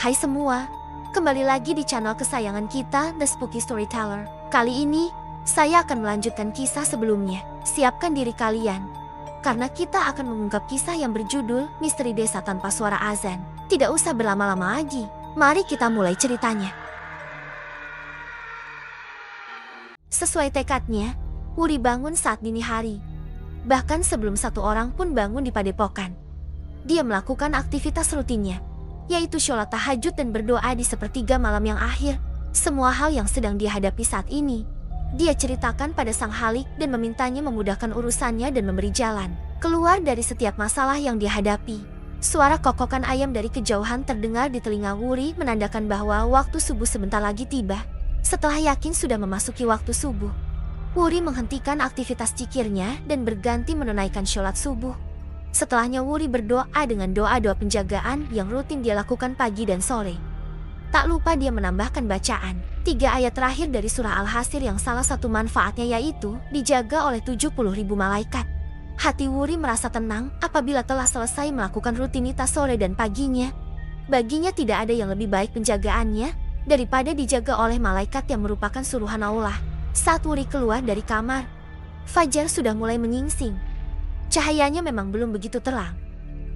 Hai semua, kembali lagi di channel kesayangan kita, The Spooky Storyteller. Kali ini, saya akan melanjutkan kisah sebelumnya. Siapkan diri kalian, karena kita akan mengungkap kisah yang berjudul Misteri Desa Tanpa Suara Azan. Tidak usah berlama-lama lagi, mari kita mulai ceritanya. Sesuai tekadnya, Wuri bangun saat dini hari. Bahkan sebelum satu orang pun bangun di padepokan. Dia melakukan aktivitas rutinnya, yaitu sholat tahajud dan berdoa di sepertiga malam yang akhir. Semua hal yang sedang dia hadapi saat ini, dia ceritakan pada Sang Halik dan memintanya memudahkan urusannya dan memberi jalan keluar dari setiap masalah yang dia hadapi. Suara kokokan ayam dari kejauhan terdengar di telinga Wuri menandakan bahwa waktu subuh sebentar lagi tiba. Setelah yakin sudah memasuki waktu subuh, Wuri menghentikan aktivitas cikirnya dan berganti menunaikan sholat subuh. Setelahnya Wuri berdoa dengan doa-doa penjagaan yang rutin dia lakukan pagi dan sore. Tak lupa dia menambahkan bacaan 3 ayat terakhir dari surah Al-Hasr yang salah satu manfaatnya yaitu dijaga oleh 70.000 malaikat. Hati Wuri merasa tenang apabila telah selesai melakukan rutinitas sore dan paginya. Baginya tidak ada yang lebih baik penjagaannya daripada dijaga oleh malaikat yang merupakan suruhan Allah. Saat Wuri keluar dari kamar, fajar sudah mulai menyingsing. Cahayanya memang belum begitu terang,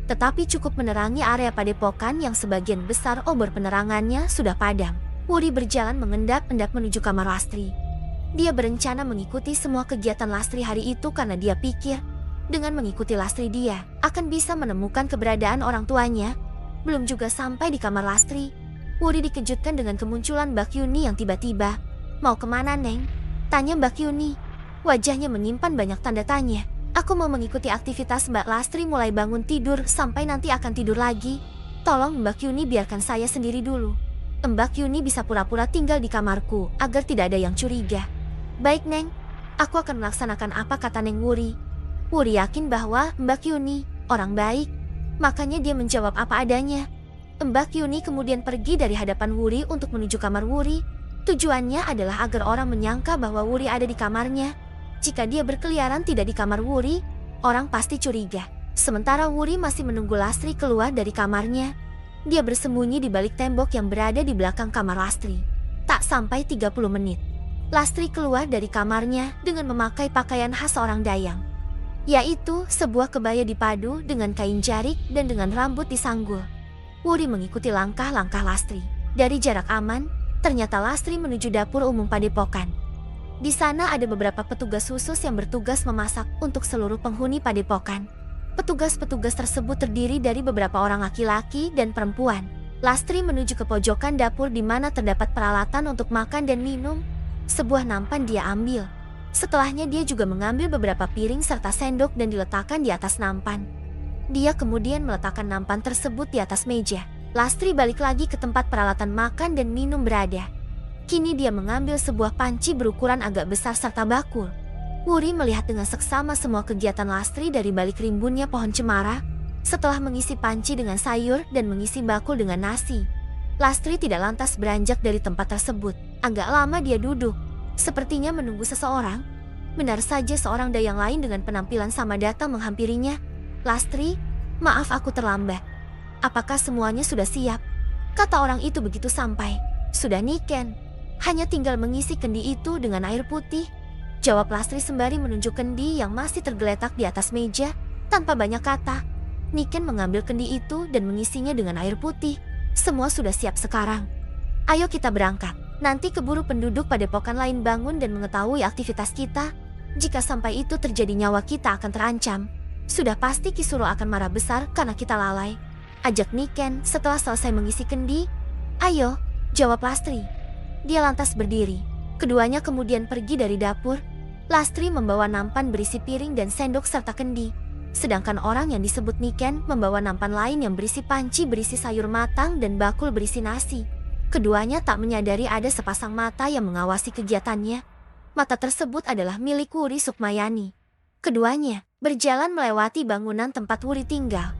tetapi cukup menerangi area padepokan yang sebagian besar obor penerangannya sudah padam. Wuri berjalan mengendap-endap menuju kamar Lastri. Dia berencana mengikuti semua kegiatan Lastri hari itu karena dia pikir dengan mengikuti Lastri dia akan bisa menemukan keberadaan orang tuanya. Belum juga sampai di kamar Lastri, Wuri dikejutkan dengan kemunculan Mbak Yuni yang tiba-tiba. "Mau kemana, Neng?" tanya Mbak Yuni. Wajahnya menyimpan banyak tanda tanya. "Aku mau mengikuti aktivitas Mbak Lastri mulai bangun tidur sampai nanti akan tidur lagi. Tolong Mbak Yuni biarkan saya sendiri dulu. Mbak Yuni bisa pura-pura tinggal di kamarku agar tidak ada yang curiga." "Baik, Neng. Aku akan melaksanakan apa kata Neng Wuri." Wuri yakin bahwa Mbak Yuni orang baik, makanya dia menjawab apa adanya. Mbak Yuni kemudian pergi dari hadapan Wuri untuk menuju kamar Wuri. Tujuannya adalah agar orang menyangka bahwa Wuri ada di kamarnya. Jika dia berkeliaran tidak di kamar Wuri, orang pasti curiga. Sementara Wuri masih menunggu Lastri keluar dari kamarnya. Dia bersembunyi di balik tembok yang berada di belakang kamar Lastri. Tak sampai 30 menit, Lastri keluar dari kamarnya dengan memakai pakaian khas orang Dayang, yaitu sebuah kebaya dipadu dengan kain jarik dan dengan rambut disanggul. Wuri mengikuti langkah-langkah Lastri. Dari jarak aman, ternyata Lastri menuju dapur umum padepokan. Di sana ada beberapa petugas khusus yang bertugas memasak untuk seluruh penghuni padepokan. Petugas-petugas tersebut terdiri dari beberapa orang laki-laki dan perempuan. Lastri menuju ke pojokan dapur di mana terdapat peralatan untuk makan dan minum. Sebuah nampan dia ambil. Setelahnya dia juga mengambil beberapa piring serta sendok dan diletakkan di atas nampan. Dia kemudian meletakkan nampan tersebut di atas meja. Lastri balik lagi ke tempat peralatan makan dan minum berada. Kini dia mengambil sebuah panci berukuran agak besar serta bakul. Wuri melihat dengan seksama semua kegiatan Lastri dari balik rimbunnya pohon cemara. Setelah mengisi panci dengan sayur dan mengisi bakul dengan nasi, Lastri tidak lantas beranjak dari tempat tersebut. Agak lama dia duduk, sepertinya menunggu seseorang. Benar saja seorang Dayang lain dengan penampilan sama datang menghampirinya. "Lastri, maaf aku terlambat. Apakah semuanya sudah siap?" kata orang itu begitu sampai. "Sudah, Niken. Hanya tinggal mengisi kendi itu dengan air putih," jawab Lastri sembari menunjuk kendi yang masih tergeletak di atas meja. Tanpa banyak kata, Niken mengambil kendi itu dan mengisinya dengan air putih. "Semua sudah siap sekarang. Ayo kita berangkat. Nanti keburu penduduk padepokan lain bangun dan mengetahui aktivitas kita. Jika sampai itu terjadi nyawa kita akan terancam. Sudah pasti Kisuro akan marah besar karena kita lalai," ajak Niken setelah selesai mengisi kendi. "Ayo," jawab Lastri. Dia lantas berdiri. Keduanya kemudian pergi dari dapur. Lastri membawa nampan berisi piring dan sendok serta kendi. Sedangkan orang yang disebut Niken membawa nampan lain yang berisi panci berisi sayur matang dan bakul berisi nasi. Keduanya tak menyadari ada sepasang mata yang mengawasi kegiatannya. Mata tersebut adalah milik Wuri Sukmayani. Keduanya berjalan melewati bangunan tempat Wuri tinggal.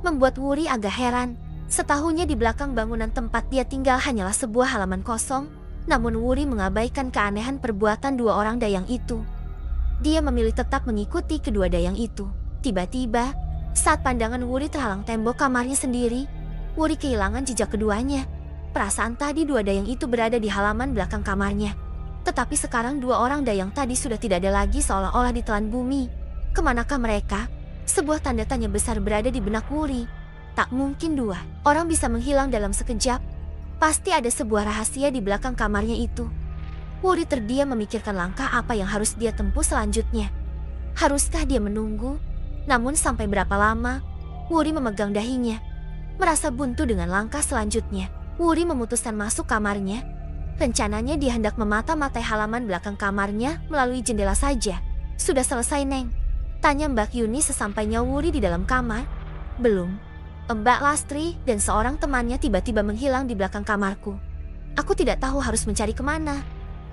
Membuat Wuri agak heran. Setahunya di belakang bangunan tempat dia tinggal hanyalah sebuah halaman kosong. Namun Wuri mengabaikan keanehan perbuatan dua orang Dayang itu. Dia memilih tetap mengikuti kedua Dayang itu. Tiba-tiba, saat pandangan Wuri terhalang tembok kamarnya sendiri, Wuri kehilangan jejak keduanya. Perasaan tadi dua dayang itu berada di halaman belakang kamarnya. Tetapi sekarang dua orang dayang tadi sudah tidak ada lagi, seolah-olah ditelan bumi. Kemanakah mereka? Sebuah tanda tanya besar berada di benak Wuri. Tak mungkin dua orang bisa menghilang dalam sekejap. Pasti ada sebuah rahasia di belakang kamarnya itu. Wuri terdiam memikirkan langkah apa yang harus dia tempuh selanjutnya. Haruskah dia menunggu? Namun sampai berapa lama? Wuri memegang dahinya. Merasa buntu dengan langkah selanjutnya, Wuri memutuskan masuk kamarnya. Rencananya dia hendak memata-matai halaman belakang kamarnya melalui jendela saja. Sudah selesai, Neng? Tanya Mbak Yuni sesampainya Wuri di dalam kamar. Belum. Mbak Lastri dan seorang temannya tiba-tiba menghilang di belakang kamarku. Aku tidak tahu harus mencari kemana,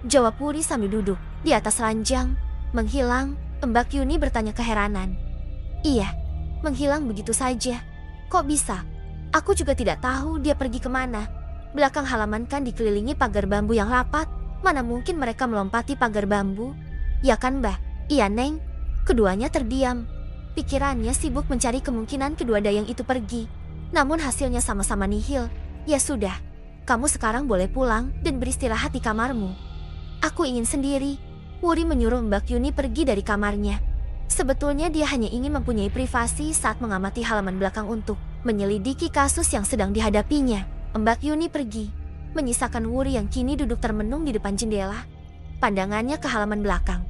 jawab Wuri sambil duduk di atas ranjang. Menghilang? Mbak Yuni bertanya keheranan. Iya, menghilang begitu saja. Kok bisa? Aku juga tidak tahu dia pergi kemana. Belakang halaman kan dikelilingi pagar bambu yang rapat. Mana mungkin mereka melompati pagar bambu? Ya kan, Mbak? Iya, Neng. Keduanya terdiam. Pikirannya sibuk mencari kemungkinan kedua dayang itu pergi. Namun hasilnya sama-sama nihil. Ya sudah, kamu sekarang boleh pulang dan beristirahat di kamarmu. Aku ingin sendiri. Wuri menyuruh Mbak Yuni pergi dari kamarnya. Sebetulnya dia hanya ingin mempunyai privasi saat mengamati halaman belakang untuk menyelidiki kasus yang sedang dihadapinya. Mbak Yuni pergi, menyisakan Wuri yang kini duduk termenung di depan jendela. Pandangannya ke halaman belakang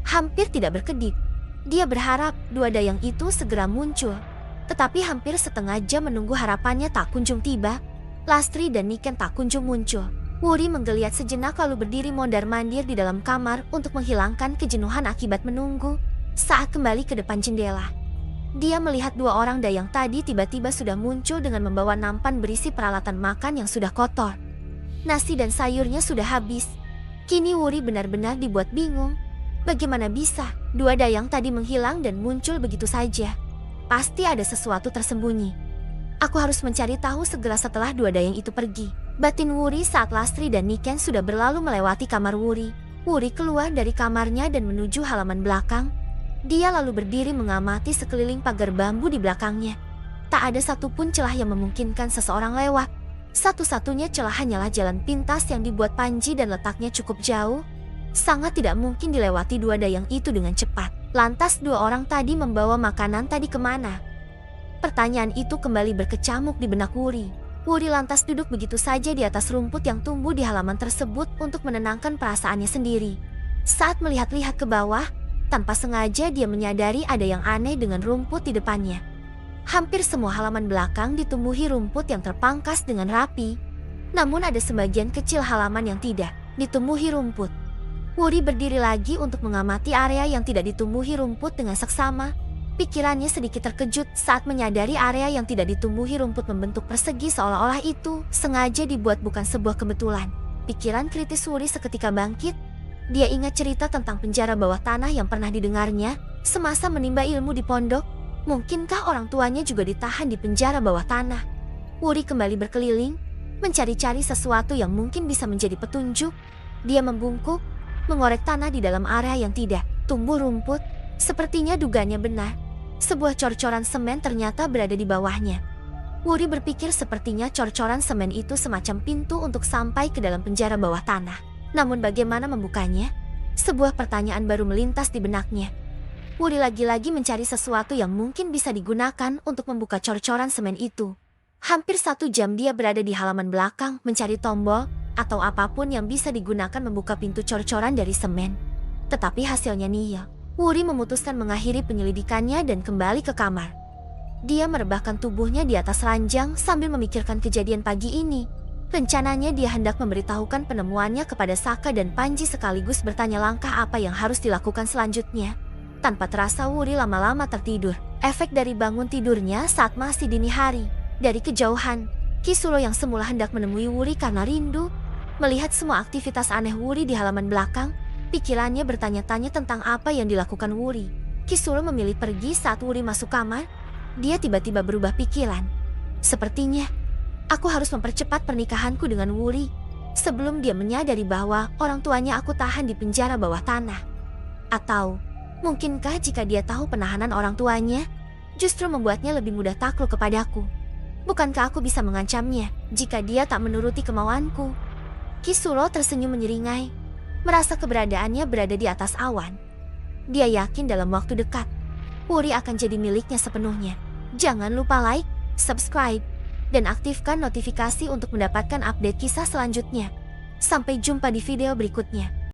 hampir tidak berkedip. Dia berharap dua dayang itu segera muncul. Tetapi hampir setengah jam menunggu harapannya tak kunjung tiba. Lastri dan Niken tak kunjung muncul. Wuri menggeliat sejenak lalu berdiri mondar-mandir di dalam kamar untuk menghilangkan kejenuhan akibat menunggu. Saat kembali ke depan jendela, dia melihat dua orang dayang tadi tiba-tiba sudah muncul dengan membawa nampan berisi peralatan makan yang sudah kotor. Nasi dan sayurnya sudah habis. Kini Wuri benar-benar dibuat bingung. Bagaimana bisa dua dayang tadi menghilang dan muncul begitu saja? Pasti ada sesuatu tersembunyi. Aku harus mencari tahu segera setelah dua dayang itu pergi. Batin Wuri saat Lastri dan Niken sudah berlalu melewati kamar Wuri. Wuri keluar dari kamarnya dan menuju halaman belakang. Dia lalu berdiri mengamati sekeliling pagar bambu di belakangnya. Tak ada satupun celah yang memungkinkan seseorang lewat. Satu-satunya celah hanyalah jalan pintas yang dibuat panji dan letaknya cukup jauh. Sangat tidak mungkin dilewati dua dayang itu dengan cepat. Lantas dua orang tadi membawa makanan tadi kemana? Pertanyaan itu kembali berkecamuk di benak Wuri. Wuri lantas duduk begitu saja di atas rumput yang tumbuh di halaman tersebut untuk menenangkan perasaannya sendiri. Saat melihat-lihat ke bawah, tanpa sengaja dia menyadari ada yang aneh dengan rumput di depannya. Hampir semua halaman belakang ditumbuhi rumput yang terpangkas dengan rapi. Namun ada sebagian kecil halaman yang tidak ditumbuhi rumput. Wuri berdiri lagi untuk mengamati area yang tidak ditumbuhi rumput dengan seksama. Pikirannya sedikit terkejut saat menyadari area yang tidak ditumbuhi rumput membentuk persegi seolah-olah itu sengaja dibuat, bukan sebuah kebetulan. Pikiran kritis Wuri seketika bangkit. Dia ingat cerita tentang penjara bawah tanah yang pernah didengarnya semasa menimba ilmu di pondok. Mungkinkah orang tuanya juga ditahan di penjara bawah tanah? Wuri kembali berkeliling, mencari-cari sesuatu yang mungkin bisa menjadi petunjuk. Dia membungkuk, mengorek tanah di dalam area yang tidak tumbuh rumput. Sepertinya dugaannya benar. Sebuah cor-coran semen ternyata berada di bawahnya. Wuri berpikir sepertinya cor-coran semen itu semacam pintu untuk sampai ke dalam penjara bawah tanah. Namun bagaimana membukanya? Sebuah pertanyaan baru melintas di benaknya. Wuri lagi-lagi mencari sesuatu yang mungkin bisa digunakan untuk membuka cor-coran semen itu. Hampir 1 jam dia berada di halaman belakang mencari tombol atau apapun yang bisa digunakan membuka pintu cor-coran dari semen. Tetapi hasilnya nihil. Wuri memutuskan mengakhiri penyelidikannya dan kembali ke kamar. Dia merebahkan tubuhnya di atas ranjang sambil memikirkan kejadian pagi ini. Rencananya dia hendak memberitahukan penemuannya kepada Saka dan Panji sekaligus bertanya langkah apa yang harus dilakukan selanjutnya. Tanpa terasa Wuri lama-lama tertidur. Efek dari bangun tidurnya saat masih dini hari. Dari kejauhan, Kisulo yang semula hendak menemui Wuri karena rindu, melihat semua aktivitas aneh Wuri di halaman belakang, pikirannya bertanya-tanya tentang apa yang dilakukan Wuri. Kisulo memilih pergi saat Wuri masuk kamar. Dia tiba-tiba berubah pikiran. Sepertinya aku harus mempercepat pernikahanku dengan Wuri sebelum dia menyadari bahwa orang tuanya aku tahan di penjara bawah tanah. Atau mungkinkah jika dia tahu penahanan orang tuanya justru membuatnya lebih mudah takluk kepadaku? Bukankah aku bisa mengancamnya jika dia tak menuruti kemauanku? Kisuro tersenyum menyeringai, merasa keberadaannya berada di atas awan. Dia yakin dalam waktu dekat, Wuri akan jadi miliknya sepenuhnya. Jangan lupa like, subscribe, dan aktifkan notifikasi untuk mendapatkan update kisah selanjutnya. Sampai jumpa di video berikutnya.